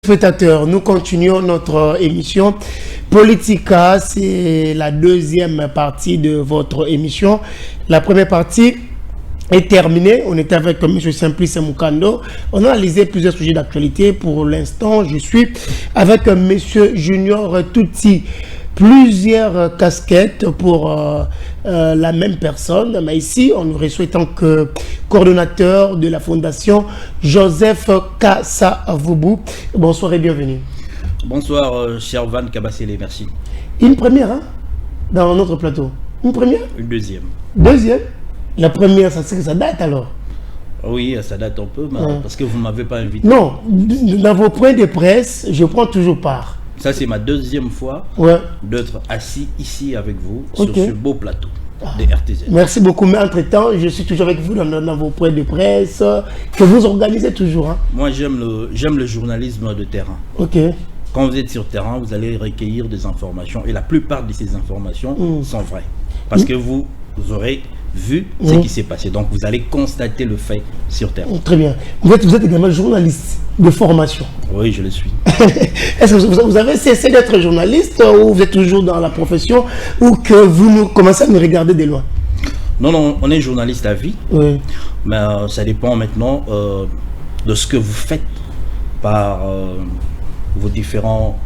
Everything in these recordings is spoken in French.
Spectateurs, nous continuons notre émission Politica. C'est la deuxième partie de votre émission. La première partie est terminée. On était avec M. Simplice Mukando. On a analysé plusieurs sujets d'actualité. Pour l'instant, je suis avec M. Junior Tuti. Plusieurs casquettes pour la même personne. Mais ici, on nous reçoit en tant que coordonnateur de la Fondation Joseph Kasavubu. Bonsoir et bienvenue. Bonsoir, cher Van Kabassele, merci. Une première, hein, dans notre plateau. Une première? Une deuxième. Deuxième? La première, ça date alors? Oui, ça date un peu, parce que vous ne m'avez pas invité. Non, dans vos points de presse, je prends toujours part. Ça, c'est ma deuxième fois d'être assis ici avec vous sur ce beau plateau de RTZ. Merci beaucoup, mais entre-temps, je suis toujours avec vous dans vos points de presse que vous organisez toujours. Hein. Moi, j'aime le journalisme de terrain. Ok. Quand vous êtes sur terrain, vous allez recueillir des informations et la plupart de ces informations sont vraies. Parce que vous aurez vu ce qui s'est passé. Donc, vous allez constater le fait sur terrain. Très bien. Vous êtes également journaliste de formation. Oui, je le suis. Est-ce que vous avez cessé d'être journaliste ou vous êtes toujours dans la profession ou que vous commencez à nous regarder de loin? Non, on est journaliste à vie. Oui. Mais ça dépend maintenant de ce que vous faites par vos différentes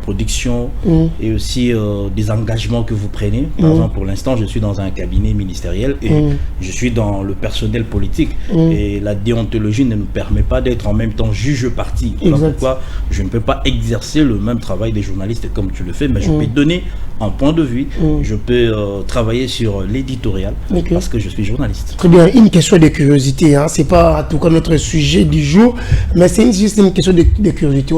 productions et aussi des engagements que vous prenez. Par exemple, pour l'instant, je suis dans un cabinet ministériel et je suis dans le personnel politique. Et la déontologie ne nous permet pas d'être en même temps juge parti. Voilà pourquoi je ne peux pas exercer le même travail des journalistes comme tu le fais, mais je peux donner un point de vue. Je peux travailler sur l'éditorial parce que je suis journaliste. Très bien. Une question de curiosité. Hein. Ce n'est pas en tout cas notre sujet du jour, mais c'est juste une question de curiosité.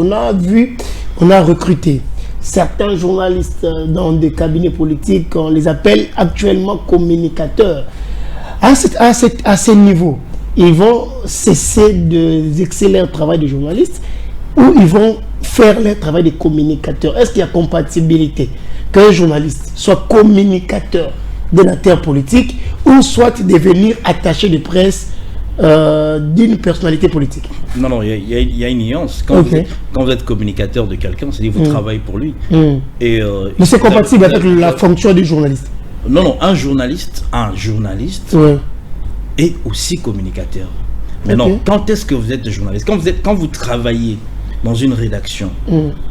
On a recruté certains journalistes dans des cabinets politiques, on les appelle actuellement communicateurs. À ce niveau, ils vont cesser d'exceller leur travail de journaliste ou ils vont faire leur travail de communicateur? Est-ce qu'il y a compatibilité qu'un journaliste soit communicateur de la terre politique ou soit devenir attaché de presse d'une personnalité politique? Non, il y a une nuance. Quand vous êtes communicateur de quelqu'un, c'est-à-dire que vous travaillez pour lui. Mais c'est compatible avec la fonction du journaliste? Non, un journaliste est aussi communicateur. Mais non, quand est-ce que vous êtes journaliste? Quand vous travaillez dans une rédaction,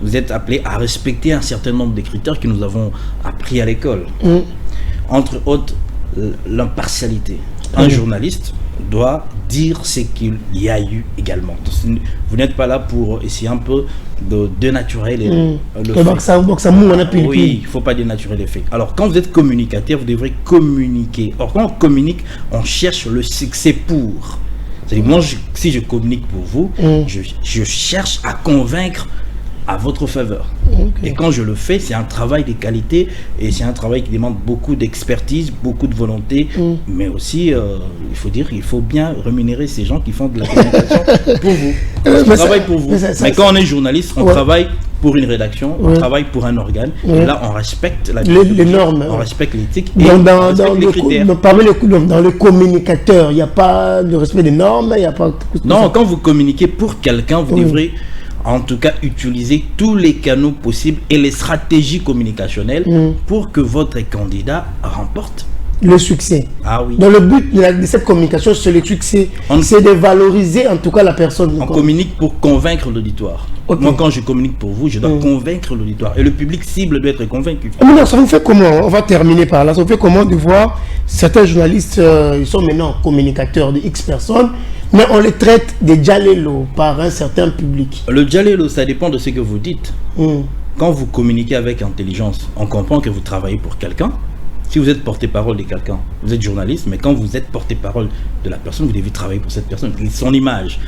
vous êtes appelé à respecter un certain nombre de critères que nous avons appris à l'école. Entre autres, l'impartialité. Un journaliste doit dire ce qu'il y a eu également. Vous n'êtes pas là pour essayer un peu de dénaturer le fait. Oui, il ne faut pas dénaturer les faits. Alors, quand vous êtes communicateur, vous devrez communiquer. Or, quand on communique, on cherche le succès pour. C'est-à-dire, moi, si je communique pour vous, je cherche à convaincre à votre faveur. Et quand je le fais, c'est un travail de qualité et c'est un travail qui demande beaucoup d'expertise, beaucoup de volonté, mais aussi, il faut dire, il faut bien rémunérer ces gens qui font de la communication pour vous. On travaille pour vous. Mais quand on est journaliste, on travaille pour une rédaction, on travaille pour un organe, et là on respecte les normes, on respecte l'éthique et on respecte les critères. Dans le communicateur, il n'y a pas de respect des normes, il n'y a pas... Non, quand vous communiquez pour quelqu'un, vous devrez en tout cas utiliser tous les canaux possibles et les stratégies communicationnelles pour que votre candidat remporte le succès. Ah oui. Dans le but de cette communication, c'est le succès. C'est de valoriser en tout cas la personne. On communique pour convaincre l'auditoire. Moi, quand je communique pour vous, je dois convaincre l'auditoire. Et le public cible doit être convaincu. Mais ça vous fait comment? On va terminer par là. Ça vous fait comment de voir certains journalistes, ils sont maintenant communicateurs de X personnes, mais on les traite de djalelo par un certain public. Le djalelo, ça dépend de ce que vous dites. Quand vous communiquez avec intelligence, on comprend que vous travaillez pour quelqu'un. Si vous êtes porte-parole de quelqu'un, vous êtes journaliste, mais quand vous êtes porte-parole de la personne, vous devez travailler pour cette personne, son image.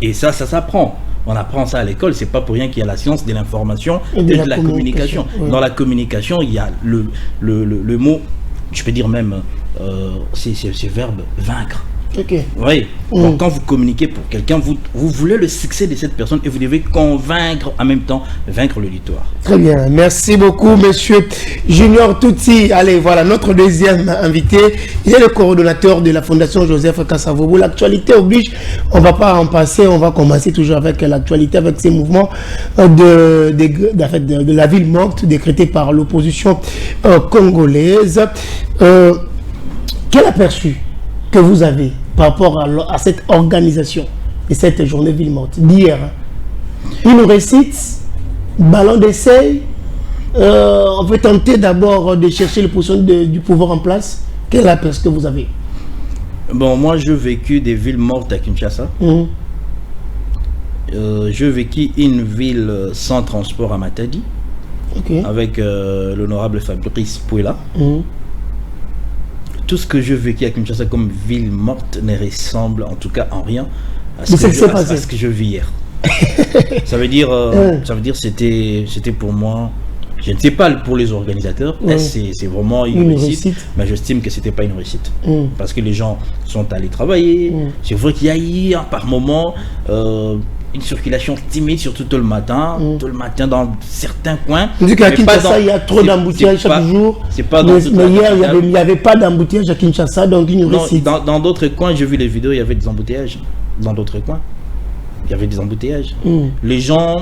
Et ça s'apprend. On apprend ça à l'école, c'est pas pour rien qu'il y a la science de l'information et de la communication. Dans la communication, il y a le mot, je peux dire même, c'est verbe vaincre. Ok. Oui. Donc, quand vous communiquez pour quelqu'un, vous voulez le succès de cette personne et vous devez convaincre en même temps, vaincre l'auditoire. Très bien. Merci beaucoup, monsieur Junior Touti. Allez, voilà notre deuxième invité. Il est le coordonnateur de la Fondation Joseph Kasavubu. L'actualité oblige. On ne va pas en passer. On va commencer toujours avec l'actualité, avec ces mouvements de la ville morte décrétée par l'opposition congolaise. Quel aperçu que vous avez par rapport à cette organisation de cette journée ville morte d'hier? Une réussite, ballon d'essai, on peut tenter d'abord de chercher les positions du pouvoir en place. Quel aperçu que vous avez? Bon, moi j'ai vécu des villes mortes à Kinshasa. J'ai vécu une ville sans transport à Matadi, avec l'honorable Fabrice Pouela. Tout ce que je vécu à Kinshasa comme ville morte ne ressemble en tout cas en rien à ce que je vis hier. Ça veut dire c'était pour moi, je ne sais pas pour les organisateurs, c'est vraiment une réussite, mais j'estime que c'était pas une réussite parce que les gens sont allés travailler. C'est vrai qu'il y a eu par moment une circulation timide, surtout tout le matin dans certains coins. On dit qu'à Kinshasa, il y a trop d'embouteillages chaque jour. Mais hier, il n'y avait pas d'embouteillage à Kinshasa, donc une réussite. Dans d'autres coins, j'ai vu les vidéos, il y avait des embouteillages. Dans d'autres coins, il y avait des embouteillages. Les gens,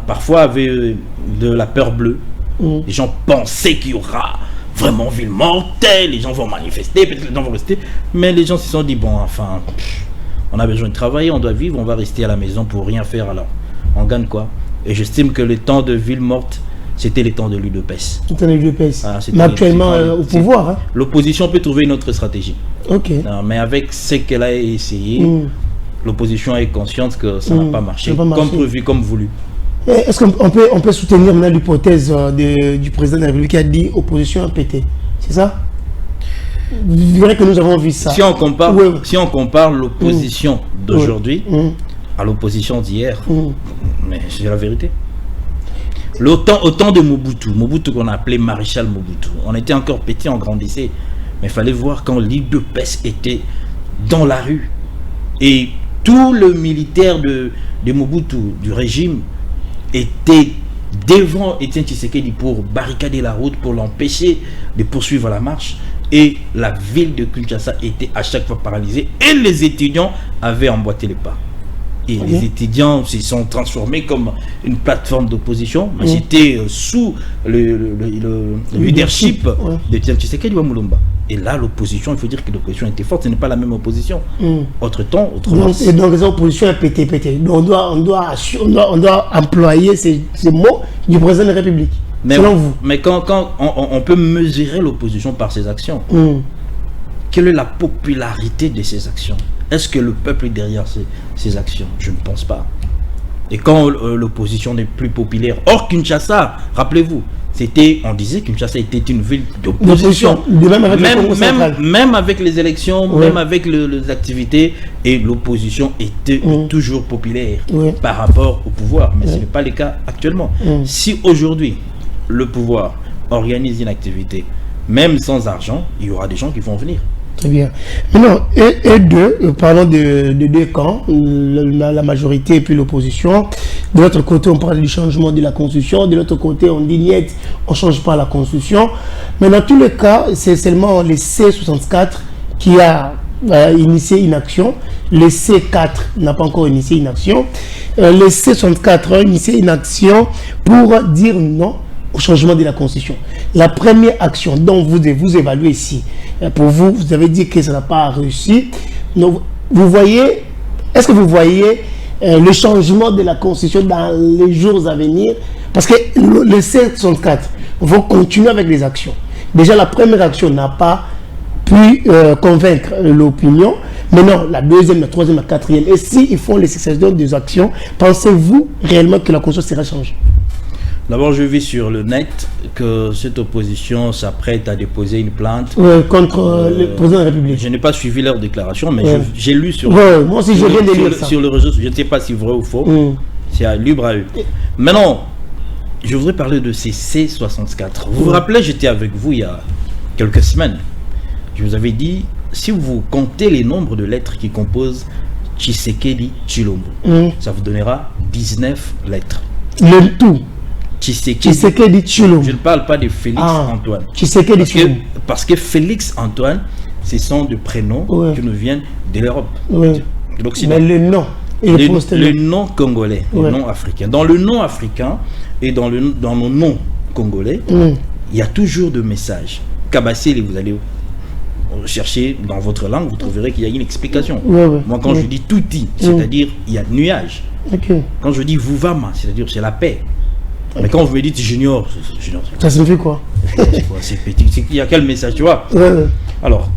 parfois, avaient de la peur bleue. Les gens pensaient qu'il y aura vraiment ville morte, les gens vont manifester, peut-être les gens vont rester. Mais les gens se sont dit, bon, enfin... On a besoin de travailler, on doit vivre, on va rester à la maison pour rien faire alors. On gagne quoi? Et j'estime que le temps de ville morte, c'était le temps de l'UDPS. C'était l'UDPS. Mais actuellement au pouvoir. Hein? L'opposition peut trouver une autre stratégie. Ok. Non, mais avec ce qu'elle a essayé, l'opposition est consciente que ça n'a pas marché, comme prévu, comme voulu. Est-ce qu'on peut soutenir maintenant l'hypothèse du président de la République qui a dit opposition pété? C'est ça? Je dirais que nous avons vu ça. Si on compare l'opposition d'aujourd'hui à l'opposition d'hier, mais c'est la vérité. Au temps de Mobutu qu'on appelait maréchal Mobutu, on était encore petit, on grandissait, mais il fallait voir quand l'UDPS était dans la rue et tout le militaire de Mobutu, du régime, était devant Etienne Tshisekedi pour barricader la route, pour l'empêcher de poursuivre la marche. Et la ville de Kinshasa était à chaque fois paralysée et les étudiants avaient emboîté les pas. Et les étudiants se sont transformés comme une plateforme d'opposition, mais c'était sous le leadership de Tshisekedi Wamulumba. Et là, l'opposition, il faut dire que l'opposition était forte, ce n'est pas la même opposition. Autre temps, autrement. Et donc, l'opposition est pété. Donc, on doit employer ces mots du président de la République. Selon vous. Mais quand on peut mesurer l'opposition par ses actions, quelle est la popularité de ces actions? Est-ce que le peuple est derrière ces actions? Je ne pense pas. Et quand l'opposition n'est plus populaire, hors Kinshasa, rappelez-vous, on disait que Kinshasa était une ville d'opposition. Même avec les élections, même avec les activités, et l'opposition était toujours populaire par rapport au pouvoir. Mais ce n'est pas le cas actuellement. Si aujourd'hui, le pouvoir organise une activité, même sans argent, il y aura des gens qui vont venir. Très bien. Maintenant, parlons de deux camps, la majorité et puis l'opposition. De l'autre côté, on parle du changement de la Constitution. De l'autre côté, on dit niet, on ne change pas la Constitution. Mais dans tous les cas, c'est seulement le C64 qui a initié une action. Le C4 n'a pas encore initié une action. Le C64 a initié une action pour dire non au changement de la Constitution. La première action dont vous évaluez ici, pour vous, vous avez dit que ça n'a pas réussi. Donc, est-ce que vous voyez le changement de la Constitution dans les jours à venir? Parce que le C64 va continuer avec les actions. Déjà, la première action n'a pas pu convaincre l'opinion. Maintenant, la deuxième, la troisième, la quatrième. Et s'ils font les successions des actions, pensez-vous réellement que la Constitution sera changée? D'abord, je vis sur le net que cette opposition s'apprête à déposer une plainte contre le président de la République. Je n'ai pas suivi leur déclaration, mais j'ai lu sur, moi aussi, je viens de lire ça. Sur le réseau. Je ne sais pas si vrai ou faux. C'est libre à eux. Maintenant, je voudrais parler de ces C64. Vous vous rappelez, j'étais avec vous il y a quelques semaines. Je vous avais dit, si vous comptez les nombres de lettres qui composent Tshisekedi Tshilombo, ça vous donnera 19 lettres. Le tout. Tshisekedi Tshilombo. Je ne parle pas de Félix Antoine. Tshisekedi Tshilombo. Parce que Félix Antoine, ce sont des prénoms qui nous viennent de l'Europe, de l'Occident. Mais le nom. Le nom congolais, le nom africain. Dans le nom africain et dans nos noms congolais, il y a toujours de messages. Kabassé, vous allez chercher dans votre langue, vous trouverez qu'il y a une explication. Moi, quand je dis touti, c'est-à-dire il y a nuage. Quand je dis Vouvama, c'est-à-dire c'est la paix. Mais quand vous me dites junior, ça signifie quoi? C'est petit. Il y a quel message, tu vois? Alors,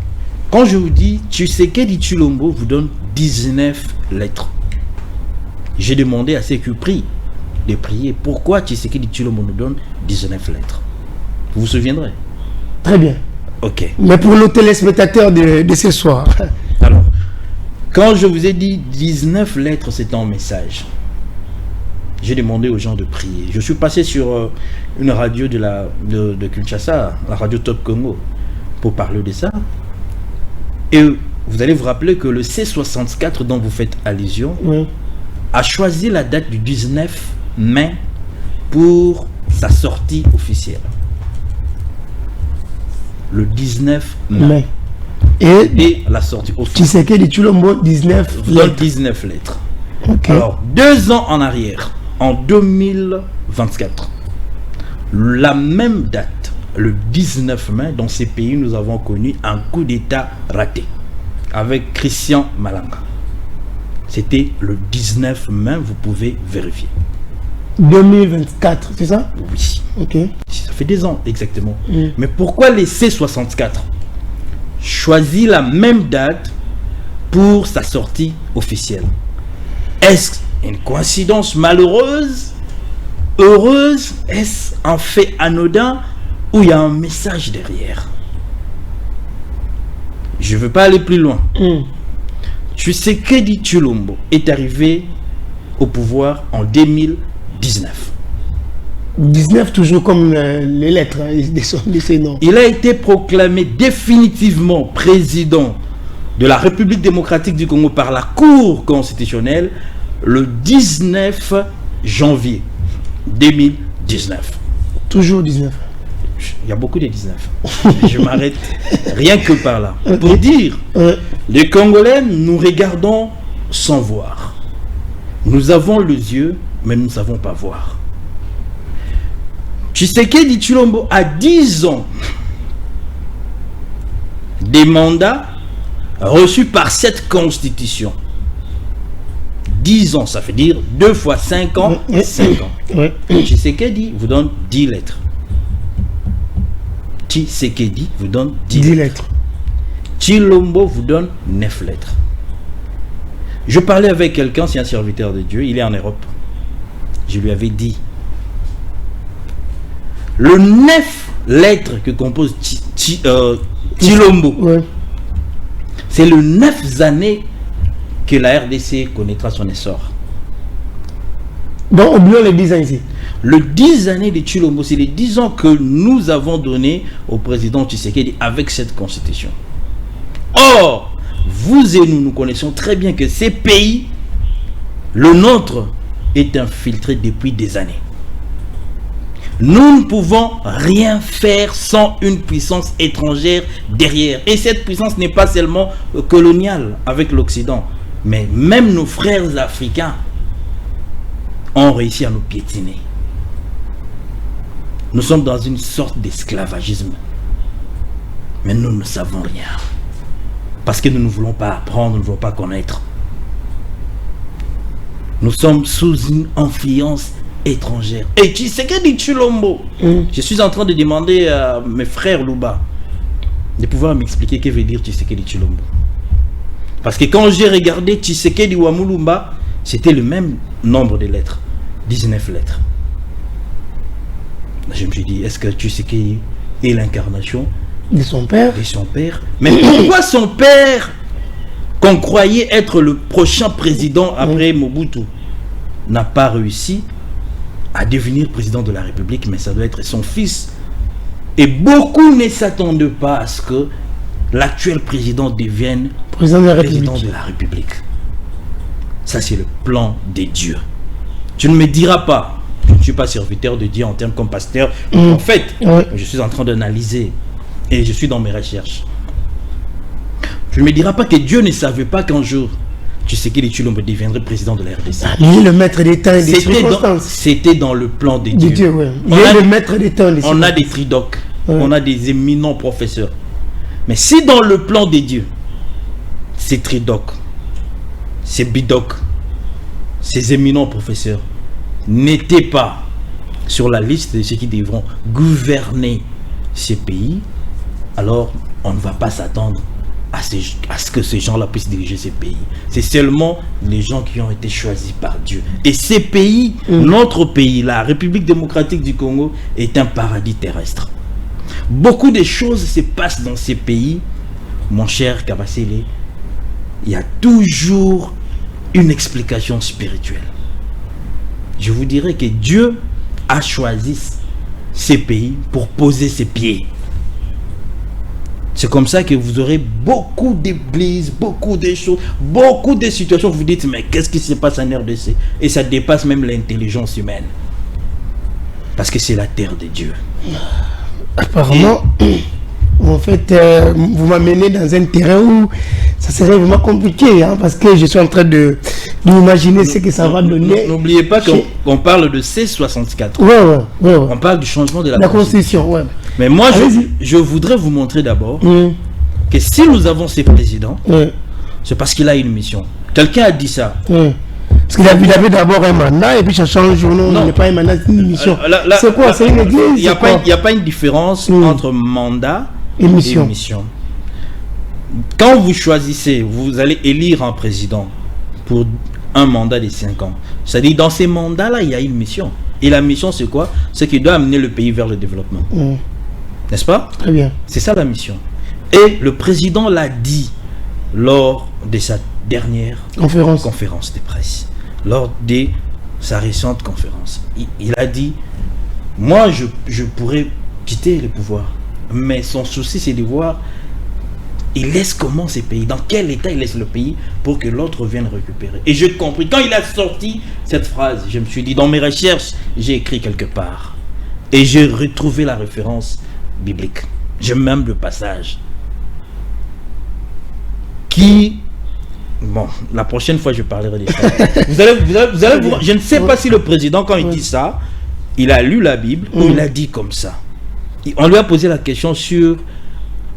quand je vous dis Tshisekedi Tshilombo vous donne 19 lettres. J'ai demandé à ceux qui prient de prier pourquoi Tshisekedi Tshilombo nous donne 19 lettres. Vous vous souviendrez? Très bien. Ok. Mais pour nos téléspectateurs de ce soir. Alors, quand je vous ai dit 19 lettres, c'est un message. J'ai demandé aux gens de prier. Je suis passé sur une radio de Kinshasa, la radio Top Congo, pour parler de ça. Et vous allez vous rappeler que le C64 dont vous faites allusion a choisi la date du 19 mai pour sa sortie officielle. Le 19 mai. Et la sortie officielle. Tshisekedi Tshilombo, 19 lettres. 19 lettres. Alors, 2 ans en arrière, en 2024, la même date, le 19 mai, dans ces pays, nous avons connu un coup d'État raté avec Christian Malanga. C'était le 19 mai, vous pouvez vérifier. 2024, c'est ça? Oui. Ok. Ça fait 2 ans exactement. Mais pourquoi les C64 choisit la même date pour sa sortie officielle? Est-ce une coïncidence malheureuse, heureuse? Est-ce un fait anodin ou il y a un message derrière? Je ne veux pas aller plus loin. Tshisekedi Tshilombo est arrivé au pouvoir en 2019. 19 toujours comme les lettres de ces noms. Il a été proclamé définitivement président de la République démocratique du Congo par la Cour constitutionnelle le 19 janvier 2019. Toujours 19. Il y a beaucoup de 19. Je m'arrête rien que par là. Pour dire, les Congolais, nous regardons sans voir. Nous avons les yeux, mais nous ne savons pas voir. Tshisekedi Tshilombo a 10 ans des mandats reçus par cette constitution. 10 ans, ça veut dire 2 fois 5 ans, 5 ans. Tshisekedi vous donne 10 lettres. Tshisekedi vous donne 10 lettres. Tshilombo vous donne 9 lettres. Je parlais avec quelqu'un, c'est un serviteur de Dieu, il est en Europe. Je lui avais dit, le 9 lettres que compose Tshilombo, c'est le 9 années que la RDC connaîtra son essor. Donc, oublions les 10 ans ici. Le 10 années de Tshilombo, c'est les 10 ans que nous avons donné au président Tshisekedi avec cette constitution. Or, vous et nous connaissons très bien que ces pays, le nôtre, est infiltré depuis des années. Nous ne pouvons rien faire sans une puissance étrangère derrière. Et cette puissance n'est pas seulement coloniale avec l'Occident, mais même nos frères africains ont réussi à nous piétiner. Nous sommes dans une sorte d'esclavagisme. Mais nous ne savons rien. Parce que nous ne voulons pas apprendre, nous ne voulons pas connaître. Nous sommes sous une influence étrangère. Et Tshisekedi Tshilombo, je suis en train de demander à mes frères Louba de pouvoir m'expliquer ce que veut dire Tshisekedi Tshilombo. Parce que quand j'ai regardé Tshisekedi Wamulumba, c'était le même nombre de lettres, 19 lettres. Je me suis dit, est-ce que Tshisekedi est l'incarnation de son père? De son père. Mais pourquoi son père, qu'on croyait être le prochain président après Mobutu, n'a pas réussi à devenir président de la République, mais ça doit être son fils. Et beaucoup ne s'attendaient pas à ce que l'actuel président devienne président de la président République. de la République. Ça, c'est le plan des dieux. Tu ne me diras pas, je ne suis pas serviteur de Dieu en termes comme pasteur, en fait, je suis en train d'analyser et je suis dans mes recherches. Tu ne me diras pas que Dieu ne savait pas qu'un jour, tu sais qu'il me deviendrait président de la RDC. Lui, le maître des temps et des circonstances. C'était dans le plan des dieux. Dieu, ouais. Il est le maître des temps et des On a des tridocs, Ouais. on a des éminents professeurs. Mais si dans le plan des dieux, ces tridocs, ces bidocs, ces éminents professeurs n'étaient pas sur la liste de ceux qui devront gouverner ces pays, alors on ne va pas s'attendre à ce que ces gens-là puissent diriger ces pays. C'est seulement les gens qui ont été choisis par Dieu. Et ces pays, notre pays, la République démocratique du Congo, est un paradis terrestre. Beaucoup de choses se passent dans ces pays, mon cher Kabasele. Il y a toujours une explication spirituelle. Je vous dirais que Dieu a choisi ces pays pour poser ses pieds. C'est comme ça que vous aurez beaucoup d'églises, beaucoup de choses, beaucoup de situations où vous dites mais qu'est-ce qui se passe en RDC? Et ça dépasse même l'intelligence humaine. Parce que c'est la terre de Dieu. Apparemment, en fait, vous m'amenez dans un terrain où ça serait vraiment compliqué, hein, parce que je suis en train de m'imaginer ce que ça va donner. N'oubliez pas qu'on parle de C64. Ouais. On parle du changement de la Constitution. Ouais. Mais moi, je voudrais vous montrer d'abord que si nous avons ces présidents, c'est parce qu'il a une mission. Quelqu'un a dit ça. Parce qu'il avait d'abord un mandat et puis ça change. Non, il n'est pas un mandat, c'est une mission. C'est quoi? C'est une église? Il n'y a pas une différence entre mandat et mission. Quand vous choisissez, vous allez élire un président pour un mandat de 5 ans. C'est-à-dire dans ces mandats-là, il y a une mission. Et la mission, c'est quoi? C'est qu'il doit amener le pays vers le développement. N'est-ce pas? Très bien. C'est ça la mission. Et le président l'a dit lors de sa dernière conférence de presse. Lors de sa récente conférence. Il a dit, moi, je pourrais quitter le pouvoir. Mais son souci, c'est de voir, il laisse comment ces pays, dans quel état il laisse le pays pour que l'autre vienne récupérer. Et j'ai compris, quand il a sorti cette phrase, je me suis dit, dans mes recherches, j'ai écrit quelque part. Et j'ai retrouvé la référence biblique. J'ai même le passage. Qui, bon, la prochaine fois je parlerai de ça. vous allez voir, je ne sais pas si le président, quand il dit ça, il a lu la Bible ou il a dit comme ça. On lui a posé la question sur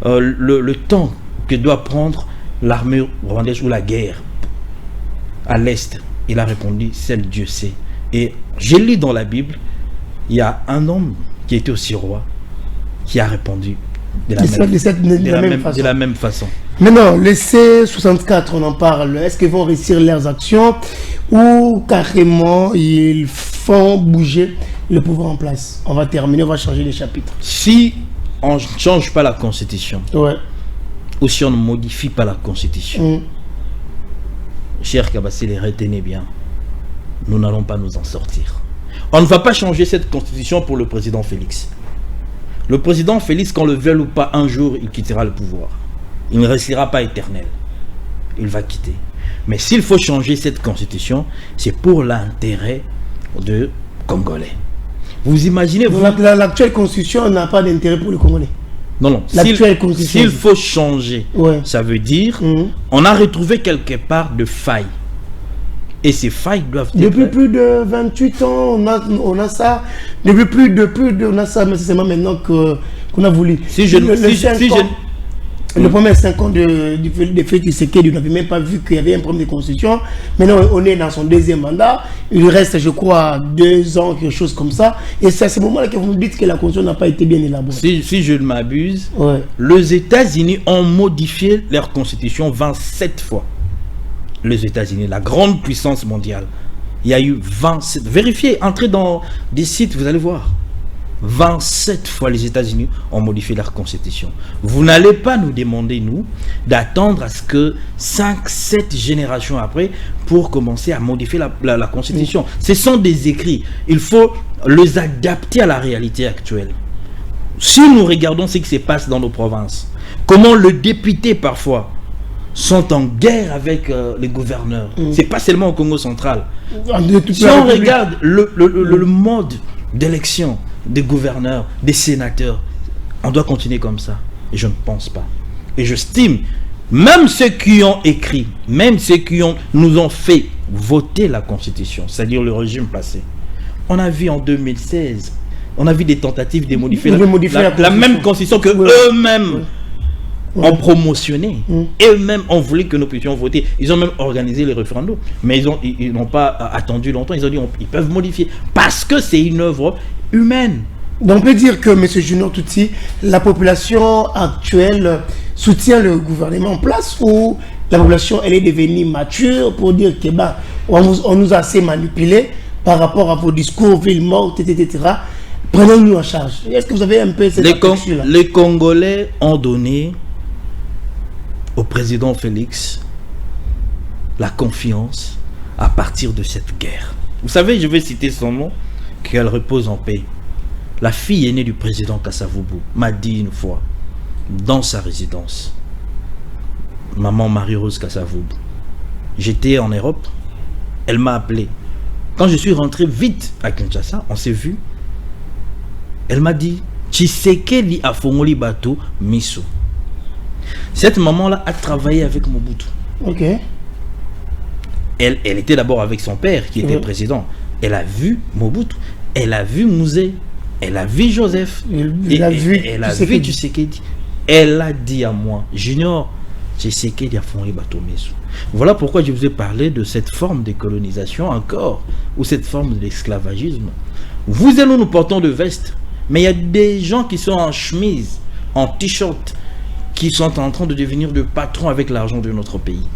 le temps que doit prendre l'armée rwandaise ou la guerre à l'Est. Il a répondu, seul Dieu sait. Et j'ai lu dans la Bible, il y a un homme qui était aussi roi, qui a répondu de la même façon. Mais non, les C64, on en parle. Est-ce qu'ils vont réussir leurs actions ou carrément ils font bouger le pouvoir en place? On va terminer, on va changer les chapitres. Si on ne change pas la constitution, ou si on ne modifie pas la constitution, cher Kabasele, retenez bien, nous n'allons pas nous en sortir. On ne va pas changer cette constitution pour le président Félix. Le président Félix, qu'on le veuille ou pas, un jour, il quittera le pouvoir. Il ne restera pas éternel. Il va quitter. Mais s'il faut changer cette constitution, c'est pour l'intérêt de Congolais. Vous imaginez... L'actuelle constitution n'a pas d'intérêt pour les Congolais. Non. S'il faut changer, ça veut dire on a retrouvé quelque part de failles. Et ces failles doivent être... Depuis plus de 28 ans, on a ça. Depuis plus de on a ça, mais c'est seulement maintenant qu'on a voulu. Le premier 5 ans du fait qu'il n'avait même pas vu qu'il y avait un problème de constitution. Maintenant, on est dans son deuxième mandat. Il reste, je crois, 2 ans, quelque chose comme ça. Et c'est à ce moment-là que vous me dites que la constitution n'a pas été bien élaborée. Si je ne m'abuse, les États-Unis ont modifié leur constitution 27 fois. Les États-Unis, la grande puissance mondiale. Il y a eu 27... Vérifiez, entrez dans des sites, vous allez voir. 27 fois les États-Unis ont modifié leur constitution. Vous n'allez pas nous demander, nous, d'attendre à ce que 5-7 générations après pour commencer à modifier la constitution. Ce sont des écrits. Il faut les adapter à la réalité actuelle. Si nous regardons ce qui se passe dans nos provinces, comment le député parfois sont en guerre avec les gouverneurs. C'est pas seulement au Congo central. Si on regarde le mode d'élection des gouverneurs, des sénateurs, on doit continuer comme ça. Et je ne pense pas. Et j'estime, même ceux qui ont écrit, même ceux qui nous ont fait voter la Constitution, c'est-à-dire le régime passé, on a vu en 2016, on a vu des tentatives de modifier la même Constitution que eux-mêmes ont promotionné. Eux-mêmes ont voulu que nous puissions voter. Ils ont même organisé les référendums. Mais ils n'ont pas attendu longtemps. Ils ont dit ils peuvent modifier. Parce que c'est une œuvre humaine. Donc on peut dire que, M. Junior Touti, la population actuelle soutient le gouvernement en place, ou la population elle est devenue mature pour dire que on nous a assez manipulés par rapport à vos discours, ville morte, etc. Prenons-nous en charge. Est-ce que vous avez un peu cette aperçu-là? Les Congolais ont donné au président Félix la confiance à partir de cette guerre. Vous savez, je vais citer son nom, qu'elle repose en paix. La fille aînée du président Kasavubu m'a dit une fois, dans sa résidence, maman Marie-Rose Kasavubu, j'étais en Europe, elle m'a appelé. Quand je suis rentré vite à Kinshasa, on s'est vu, elle m'a dit, Tshisekedi a fongoli bateau miso. Cette maman-là a travaillé avec Mobutu. Ok. Elle était d'abord avec son père qui était président. Elle a vu Mobutu, elle a vu Mouzé, elle a vu Joseph, elle a vu Tshisekedi. Elle a dit à moi, Junior, Tshisekedi a fondé Batomesu. Voilà pourquoi je vous ai parlé de cette forme de colonisation encore, ou cette forme d'esclavagisme. Vous et nous portons de vestes, mais il y a des gens qui sont en chemise, en t-shirt, qui sont en train de devenir de patrons avec l'argent de notre pays,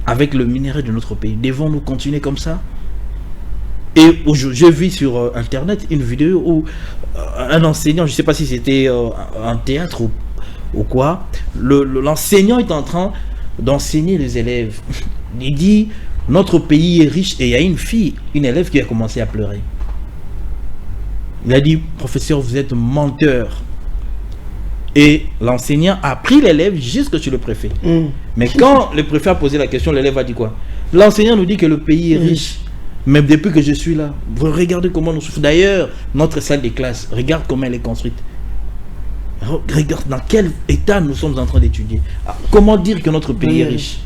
avec le minerai de notre pays. Devons-nous continuer comme ça? Et j'ai vu sur internet une vidéo où un enseignant, je ne sais pas si c'était un théâtre ou quoi, l'enseignant est en train d'enseigner les élèves. Il dit, notre pays est riche, et il y a une fille, une élève qui a commencé à pleurer. Il a dit, professeur, vous êtes menteur. Et l'enseignant a pris l'élève jusque chez le préfet. Mais quand le préfet a posé la question, l'élève a dit quoi? L'enseignant nous dit que le pays est riche. Mais depuis que je suis là, vous regardez comment nous souffrons. D'ailleurs, notre salle de classe, regarde comment elle est construite. Regarde dans quel état nous sommes en train d'étudier. Comment dire que notre pays est riche?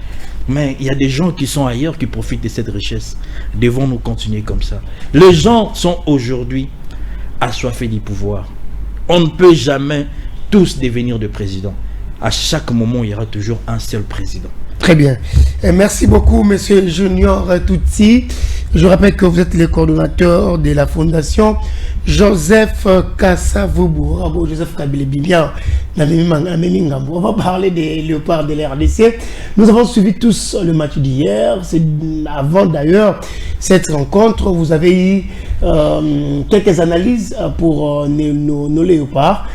Mais il y a des gens qui sont ailleurs qui profitent de cette richesse. Devons-nous continuer comme ça? Les gens sont aujourd'hui assoiffés du pouvoir. On ne peut jamais tous devenir de président. À chaque moment, il y aura toujours un seul président. Très bien. Et merci beaucoup, Monsieur Junior Touti. Je rappelle que vous êtes le coordonnateur de la fondation Joseph Kasavubu. Joseph Kabilé-Bibian. On va parler des léopards de l'RDC. Nous avons suivi tous le match d'hier. C'est avant d'ailleurs cette rencontre. Vous avez eu quelques analyses pour nos léopards.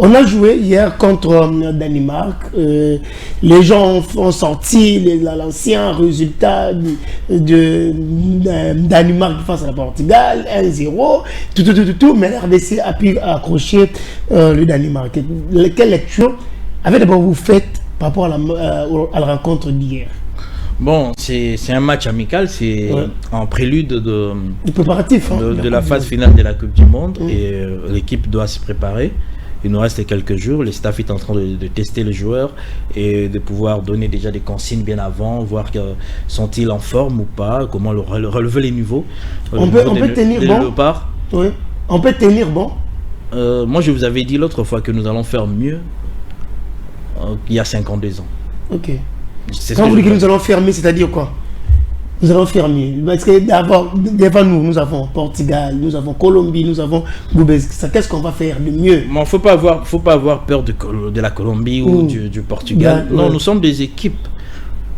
On a joué hier contre Danemark. Les gens ont sorti l'ancien résultat de Danemark face à la Portugal, 1-0, tout, mais la RDC a pu accrocher le Danemark. Quelle lecture avez d'abord vous faites par rapport à la rencontre d'hier? Bon, c'est un match amical, c'est en prélude de préparatif, de la phase finale de la Coupe du Monde, et l'équipe doit se préparer. Il nous reste quelques jours, le staff est en train de tester les joueurs et de pouvoir donner déjà des consignes bien avant, voir que sont-ils en forme ou pas, comment relever les niveaux. On peut tenir bon. Oui. On peut tenir bon. Moi, je vous avais dit l'autre fois que nous allons faire mieux qu'il y a 52 ans. Ok. Quand vous dites que nous allons faire mieux, c'est-à-dire quoi? Nous allons faire mieux. Parce que d'abord, devant nous, nous avons Portugal, nous avons Colombie, nous avons Goubez. Qu'est-ce qu'on va faire de mieux? Il ne faut pas avoir peur de la Colombie ou du Portugal. Non, nous sommes des équipes.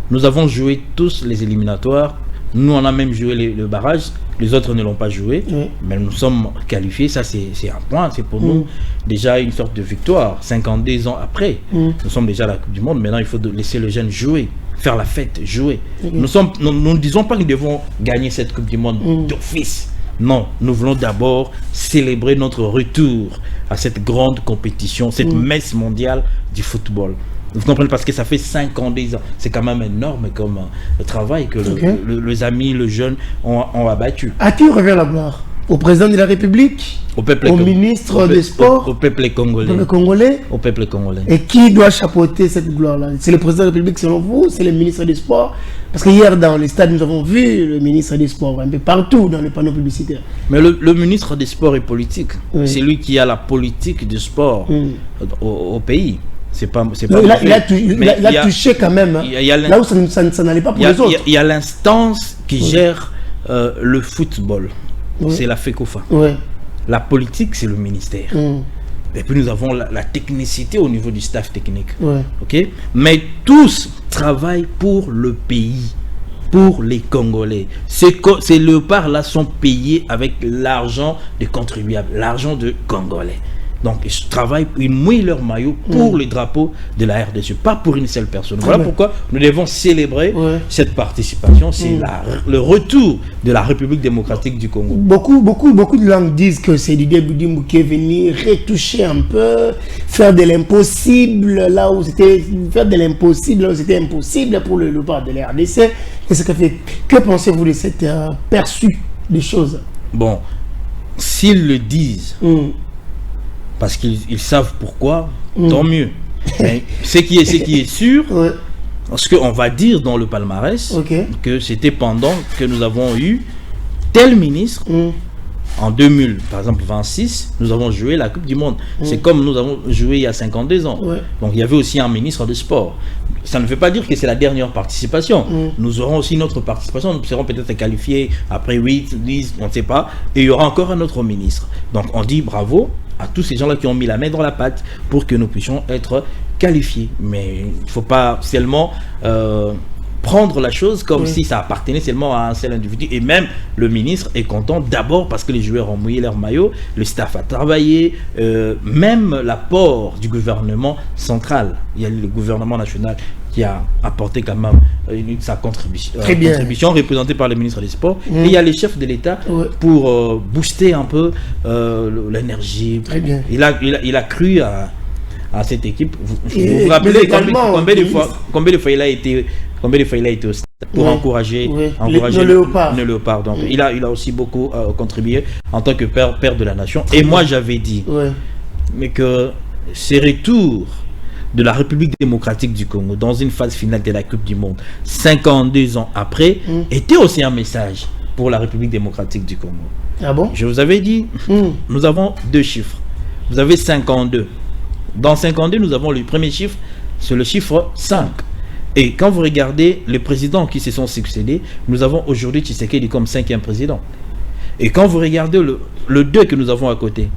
Nous avons joué tous les éliminatoires. Nous, on a même joué le barrage. Les autres ne l'ont pas joué. Mais nous sommes qualifiés. Ça, c'est un point. C'est pour nous déjà une sorte de victoire. 52 ans après, nous sommes déjà à la Coupe du Monde. Maintenant, il faut laisser les jeunes jouer. Faire la fête, jouer. Nous ne disons pas que nous devons gagner cette Coupe du Monde d'office, Non, nous voulons d'abord célébrer notre retour à cette grande compétition, cette messe mondiale du football. Vous comprenez, parce que ça fait 5 ans, 10 ans. C'est quand même énorme comme travail que les amis, les jeunes ont abattu. À qui revient la gloire? Au président de la République, au ministre des Sports, au peuple congolais. Au peuple congolais. Et qui doit chapeauter cette gloire-là? C'est le président de la République selon vous? C'est le ministre des Sports? Parce que hier dans les stades, nous avons vu le ministre des Sports un peu partout dans les panneaux publicitaires. Mais le ministre des Sports est politique. C'est lui qui a la politique du sport au pays. C'est pas il a touché quand même. Là où ça n'allait pas pour les autres. Il y a l'instance qui gère le football. C'est la FECOFA. La politique, c'est le ministère. Et puis nous avons la technicité au niveau du staff technique. Ok? Mais tous travaillent pour le pays, pour les Congolais. Ces léopards-là sont payés avec l'argent des contribuables, l'argent de Congolais. Donc ils travaillent, ils mouillent leur maillot pour les drapeaux de la RDC, pas pour une seule personne. Voilà pourquoi nous devons célébrer cette participation. C'est le retour de la République démocratique du Congo. Beaucoup de langues disent que c'est Didier Boudimou qui est venu retoucher un peu, faire de l'impossible là où c'était impossible pour le part de la RDC. Que pensez-vous de cette perçu des choses? Bon, s'ils le disent, parce qu'ils savent pourquoi, tant mieux. Mais ce qui est sûr, parce qu'on va dire dans le palmarès que c'était pendant que nous avons eu tel ministre. En 2000, par exemple 26, nous avons joué la Coupe du Monde. C'est comme nous avons joué il y a 52 ans. Donc il y avait aussi un ministre des Sports. Ça ne veut pas dire que c'est la dernière participation. Nous aurons aussi notre participation. Nous serons peut-être qualifiés après 8, 10, on ne sait pas. Et il y aura encore un autre ministre. Donc on dit bravo à tous ces gens-là qui ont mis la main dans la pâte pour que nous puissions être qualifiés. Mais il ne faut pas seulement prendre la chose comme si ça appartenait seulement à un seul individu. Et même le ministre est content d'abord parce que les joueurs ont mouillé leur maillot, le staff a travaillé, même l'apport du gouvernement central. Il y a le gouvernement national qui a apporté quand même sa contribution, représentée par le ministre des Sports. Et il y a les chefs de l'État pour booster un peu l'énergie. Il a cru à cette équipe. Vous vous rappelez combien de fois il a été au stade pour encourager le léopard. Donc il a aussi beaucoup contribué en tant que père de la nation. Et moi j'avais dit mais que ces retours de la République démocratique du Congo dans une phase finale de la Coupe du Monde 52 ans après était aussi un message pour la République démocratique du Congo. Ah bon? Je vous avais dit, nous avons 2 chiffres. Vous avez 52. Dans 52, nous avons le premier chiffre, c'est le chiffre 5. Et quand vous regardez les présidents qui se sont succédés, nous avons aujourd'hui Tshisekedi comme 5e président. Et quand vous regardez le 2 que nous avons à côté,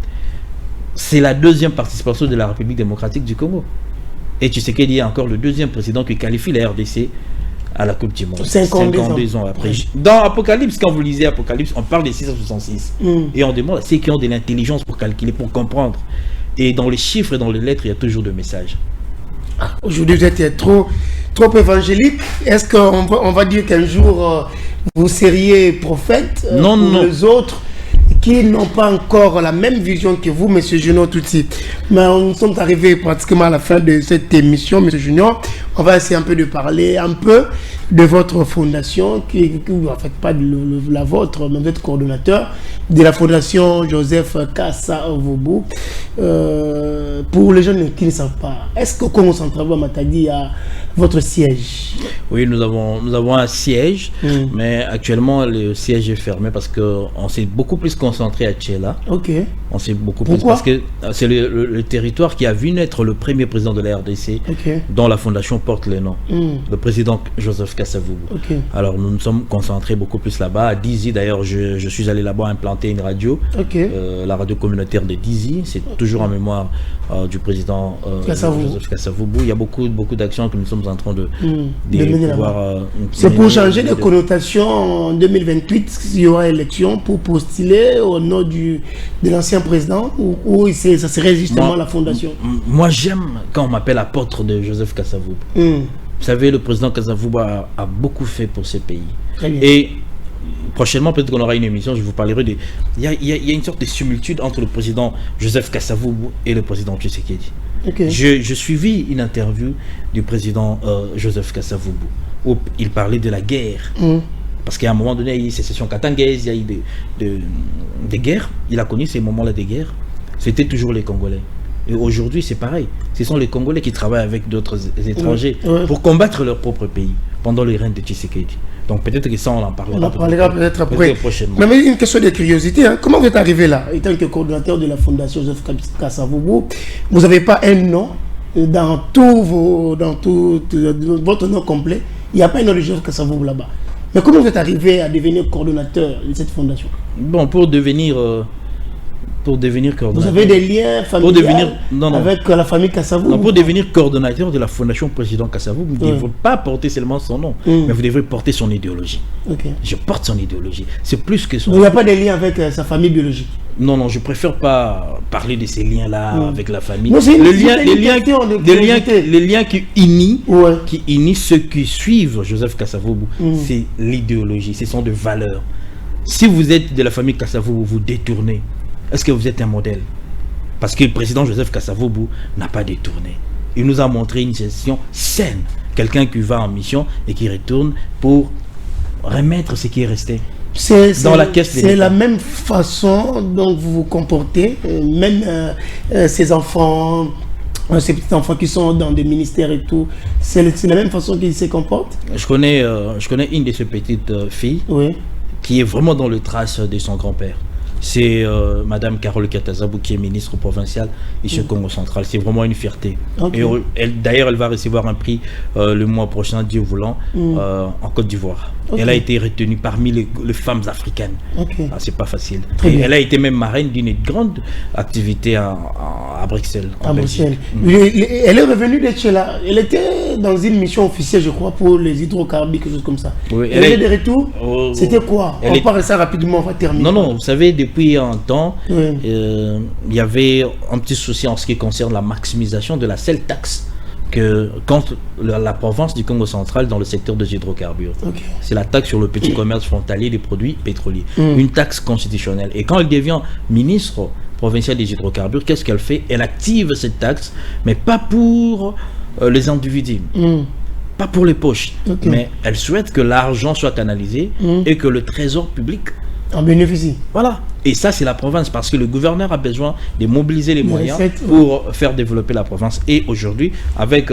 c'est la 2e participation de la République démocratique du Congo. Et Tshisekedi est encore le 2e président qui qualifie la RDC à la Coupe du Monde. 52 ans après. Dans Apocalypse, quand vous lisez Apocalypse, on parle de 666. Et on demande à ceux qui ont de l'intelligence pour calculer, pour comprendre. Et dans les chiffres et dans les lettres, il y a toujours des messages. Aujourd'hui, vous êtes trop évangélique. Est-ce qu'on va dire qu'un jour, vous seriez prophète pour les autres qui n'ont pas encore la même vision que vous, M. Junior, tout de suite? Mais nous sommes arrivés pratiquement à la fin de cette émission, M. Junior. On va essayer un peu de parler un peu de votre fondation, qui en fait pas de la vôtre, mais vous êtes coordonnateur de la fondation Joseph Kasavubu. Pour les gens qui ne savent pas, est-ce que Congo Centrafrique Matadi a votre siège? Oui, nous avons un siège, mais actuellement le siège est fermé parce qu'on s'est beaucoup plus concentré à Tchela. On s'est beaucoup plus parce que c'est le territoire qui a vu naître le premier président de la RDC, dont la fondation porte le nom, le président Joseph Kasavubu. Alors nous nous sommes concentrés beaucoup plus là-bas. À Dizi, d'ailleurs, je suis allé là-bas implanter une radio, la radio communautaire de Dizi. C'est toujours en mémoire du président Joseph Kasavubu. Il y a beaucoup d'actions que nous sommes en train de pouvoir... C'est pour changer de connotation en 2028, il y aura élection pour postuler au nom de l'ancien président, ou ça serait justement la fondation? Moi j'aime quand on m'appelle apôtre de Joseph Kasavubu. Vous savez, le président Kasavubu a beaucoup fait pour ce pays. Et prochainement, peut-être qu'on aura une émission, je vous parlerai de... Il y a une sorte de similitude entre le président Joseph Kasavubu et le président Tshisekedi. Okay. Je suivis une interview du président Joseph Kasavubu où il parlait de la guerre. Parce qu'à un moment donné, il y a eu sécession katangaise, il y a eu des guerres. Il a connu ces moments-là de guerre. C'était toujours les Congolais. Et aujourd'hui, c'est pareil. Ce sont les Congolais qui travaillent avec d'autres étrangers pour combattre leur propre pays pendant les règnes de Tshisekedi. Donc peut-être que ça, on en parlera. On en parlera peut-être après. Prochainement. Mais une question de curiosité. Hein. Comment vous êtes arrivé là? Étant que coordonnateur de la Fondation Joseph Kasavubu, vous n'avez pas un nom dans votre nom complet. Il n'y a pas un nom de Joseph Kasavubu là-bas. Mais comment vous êtes arrivé à devenir coordonnateur de cette fondation? Bon, pour devenir coordonnateur. Vous avez des liens familiaux avec la famille Kasavubu? Non, pour devenir coordonnateur de la Fondation Président Kasavubu, vous ne devez pas porter seulement son nom, mais vous devez porter son idéologie. Je porte son idéologie. C'est plus que son nom. Il n'y a pas de lien avec sa famille biologique? Non, je préfère pas parler de ces liens-là avec la famille. Non, les liens qui unissent ceux qui suivent Joseph Kasavubu, c'est l'idéologie, ce sont des valeurs. Si vous êtes de la famille Kasavubu, vous détournez. Est-ce que vous êtes un modèle? Parce que le président Joseph Kasavubu n'a pas détourné. Il nous a montré une gestion saine. Quelqu'un qui va en mission et qui retourne pour remettre ce qui est resté. Dans la caisse. C'est la même façon dont vous vous comportez, même ces enfants, ces petits enfants qui sont dans des ministères et tout, c'est la même façon qu'ils se comportent. Je connais une de ces petites filles qui est vraiment dans le trace de son grand-père. C'est Madame Carole Katazabou qui est ministre provinciale ici au Congo central. C'est vraiment une fierté. Et d'ailleurs, elle va recevoir un prix le mois prochain, Dieu voulant, en Côte d'Ivoire. Elle a été retenue parmi les femmes africaines. C'est pas facile. Elle a été même marraine d'une grande activité à Bruxelles. Elle est revenue de chez là. Elle était dans une mission officielle, je crois, pour les hydrocarbures, quelque chose comme ça. Elle est de retour. C'était quoi? On parle de ça rapidement, on va terminer. Non, vous savez, depuis un temps, il y avait un petit souci en ce qui concerne la maximisation de la seule taxe contre la province du Congo central dans le secteur des hydrocarbures. C'est la taxe sur le petit commerce frontalier des produits pétroliers. Une taxe constitutionnelle. Et quand elle devient ministre provinciale des hydrocarbures, qu'est-ce qu'elle fait? Elle active cette taxe, mais pas pour les individus. Pas pour les poches. Mais elle souhaite que l'argent soit canalisé et que le trésor public en bénéficie. Voilà. Et ça, c'est la province, parce que le gouverneur a besoin de mobiliser les moyens pour faire développer la province. Et aujourd'hui, avec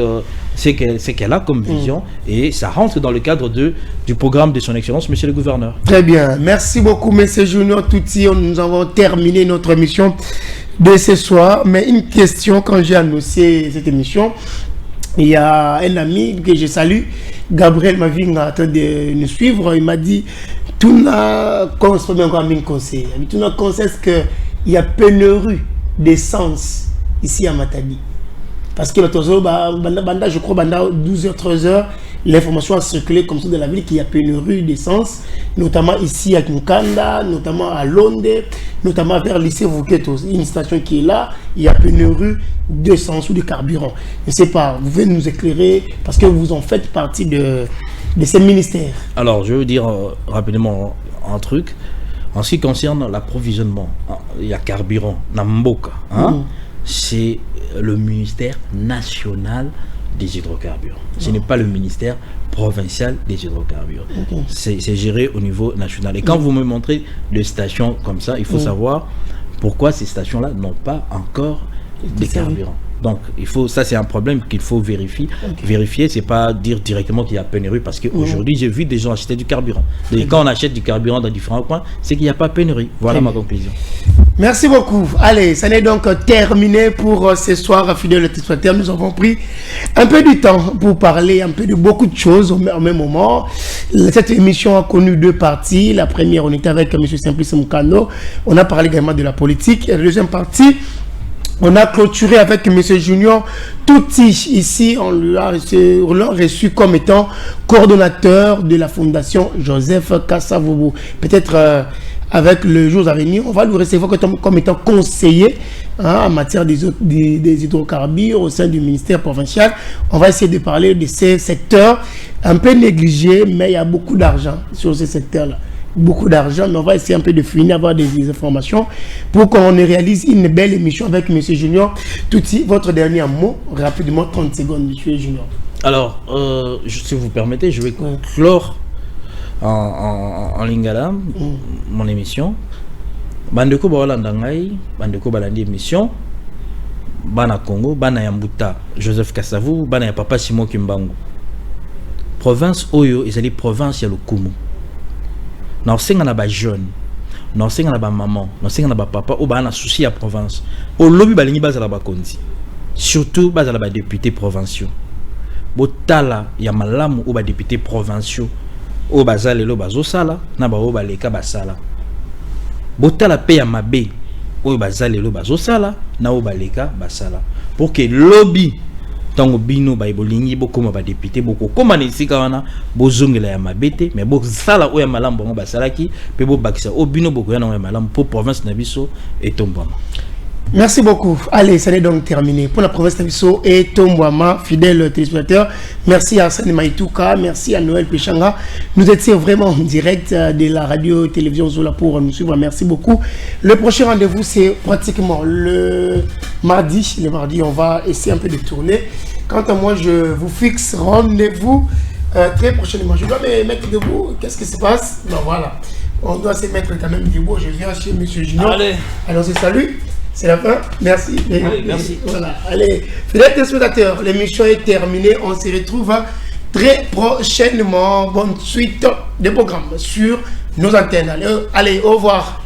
ce qu'elle a comme vision, et ça rentre dans le cadre du programme de son Excellence, Monsieur le Gouverneur. Très bien. Merci beaucoup, Monsieur Junior Touti. Nous avons terminé notre émission de ce soir. Mais une question, quand j'ai annoncé cette émission, il y a un ami que je salue, Gabriel Mavinga, en train de nous suivre. Il m'a dit, tout n'a consommé encore un conseil. Tout n'a conseil qu'il y a pénurie d'essence ici à Matadi. Parce que je crois, pendant 12h, 13h, l'information a circulé comme ça de la ville qu'il y a pénurie d'essence, notamment ici à Nkanda, notamment à Londe, notamment vers le lycée Vuketo, une station qui est là, il y a pénurie d'essence ou de carburant. Je ne sais pas, vous pouvez nous éclairer parce que vous en faites partie de ces ministères. Alors, je veux dire rapidement un truc. En ce qui concerne l'approvisionnement, il y a carburant, Namboka, c'est le ministère national des hydrocarbures. Ce n'est pas le ministère provincial des hydrocarbures. C'est géré au niveau national. Et quand vous me montrez des stations comme ça, il faut savoir pourquoi ces stations-là n'ont pas encore de carburant. Donc, ça c'est un problème qu'il faut vérifier. Vérifier, c'est pas dire directement qu'il y a pénurie, parce qu'aujourd'hui, j'ai vu des gens acheter du carburant. Et quand on achète du carburant dans différents coins, c'est qu'il n'y a pas pénurie. Voilà ma conclusion. Merci beaucoup. Allez, ça n'est donc terminé pour ce soir, fidèles téléspectateurs. Nous avons pris un peu du temps pour parler un peu de beaucoup de choses au même moment. Cette émission a connu deux parties. La première, on était avec M. Simplice Mukano. On a parlé également de la politique. Et la deuxième partie, on a clôturé avec M. Junior Touti. Ici, on l'a reçu comme étant coordonnateur de la Fondation Joseph Kasavubu. Peut-être avec le jour à venir, on va le recevoir comme étant conseiller en matière des hydrocarbures au sein du ministère provincial. On va essayer de parler de ces secteurs un peu négligés, mais il y a beaucoup d'argent sur ces secteurs-là. beaucoup d'argent, mais on va essayer un peu de finir, avoir des informations pour qu'on réalise une belle émission avec M. Junior. Touti, votre dernier mot, rapidement, 30 secondes, M. Junior. Alors, si vous permettez, je vais clore en lingala mon émission. Bandeko Bawalandangai, Bandeko Balandi émission. Bana Congo, Bana Yambuta, Joseph Kassavou, Bana ya Papa Simon Kimbangu. Province Oyo, ils allaient province ya Lokumu. Nous sommes na ba jeune, nous sommes na ba maman, nous sommes na ba papa, ou ba na souci à province. Au lobby balingi bazala ba kondi. Surtout bazala ba député provinciaux. Botala ya malamu ou ba député provinciaux. O bazale lo bazo sala, na ba o baleka basala. Botala pe ya mabe. Oyo bazali lo bazosala na o baleka basala pour que lobby tango bino ba ibolingi bokoma ba député boko koma na sika wana bozongela ya mabete mais bosala oyo malambo ngo basalaki pe bo bakisa o bino boko yana ya malambo pour province na biso etombama. Merci beaucoup. Allez, ça est donc terminé. Pour la province de Nabiso et Tombouama, fidèle téléspectateur. Merci à Sani Maïtouka, merci à Noël Péchanga. Nous étions vraiment en direct de la radio-télévision Zola pour nous suivre. Merci beaucoup. Le prochain rendez-vous, c'est pratiquement le mardi. Le mardi, on va essayer un peu de tourner. Quant à moi, je vous fixe rendez-vous très prochainement. Je dois me mettre debout. Qu'est-ce qui se passe? Ben voilà. On doit se mettre quand même debout. Je viens chez M. Junior. Allez. Alors, c'est salut. C'est la fin. Merci. Allez, merci. Voilà. Allez, fidèles téléspectateurs, l'émission est terminée. On se retrouve très prochainement. Bonne suite de programmes sur nos antennes. Allez, au revoir.